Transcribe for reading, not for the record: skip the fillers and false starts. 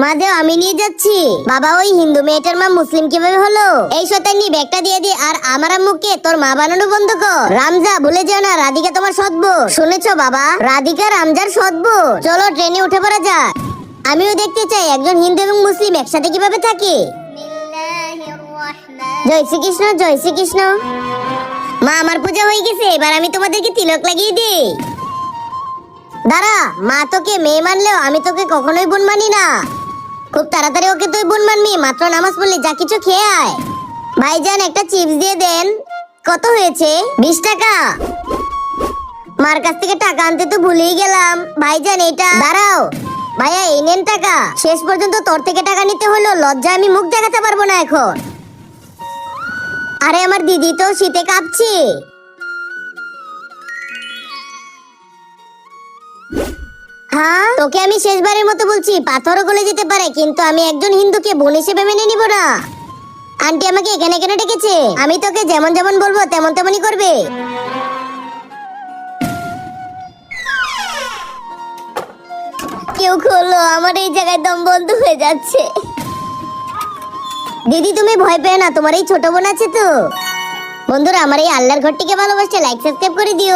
মা দেও, আমি নিয়ে যাচ্ছি। বাবা, ওই হিন্দু মেয়েটার মা মুসলিম কিভাবে হলো? এই শয়তানি, ব্যাগটা দিয়ে দি আর আমার আম্মুকে তোর মা বানানো বন্ধ কর। রামজা, ভুলে যেও না রাধিকা তোমার সৎবো। শুনেছো বাবা? রাধিকা রামজার সৎবো। চলো ট্রেনে উঠে পড়া যাক। আমিও দেখতে চাই একজন হিন্দু এবং মুসলিম একসাথে কিভাবে থাকে। জয় শ্রীকৃষ্ণ, জয় শ্রীকৃষ্ণ। মা, আমার পূজা হয়ে গেছে, এবার আমি তোমাদেরকে তিলক লাগিয়ে দিই। দাঁড়া, মা তোকে মেয়ে মানলেও আমি তোকে কখনোই বোন মানি না। খুব তাড়াতাড়ি ওকে তুই বোন মানবি, মাত্র নামাজ পড়লি, যা কিছু খেয়ে আয়। ভাইজান, একটা চিপস দিয়ে দেন। কত হয়েছে? 20 টাকা। মার কাছ থেকে টাকা আনতে তো ভুলেই গেলাম। ভাইজান, এটা দাঁড়াও। ভাইয়া, এই নেন টাকা। শেষ পর্যন্ত তোর থেকে টাকা নিতে হলো, লজ্জা আমি মুখ দেখাতে পারবো না এখন। আরে আমার দিদি তো শীতে কাঁপছে। হ্যাঁ, তোকে আমি শেষবারের মতো বলছি, পাথরও গলে যেতে পারে, কিন্তু আমি একজন হিন্দুকে বোন হিসেবে মেনে নিব না। আন্টি আমাকে এখানে কেন ডেকেছে? আমি তোকে যেমন যেমন বলবো তেমন তেমনই করবে। কেউ খোলো, আমার এই জায়গায় দম বন্ধ হয়ে যাচ্ছে। দিদি, তুমি ভয় পেও না, তোমার এই ছোট বোন আছে তো। বন্ধুরা, আমার এই আল্লাহর ঘরটিকে ভালোবাসতে লাইক সাবস্ক্রাইব করে দিও।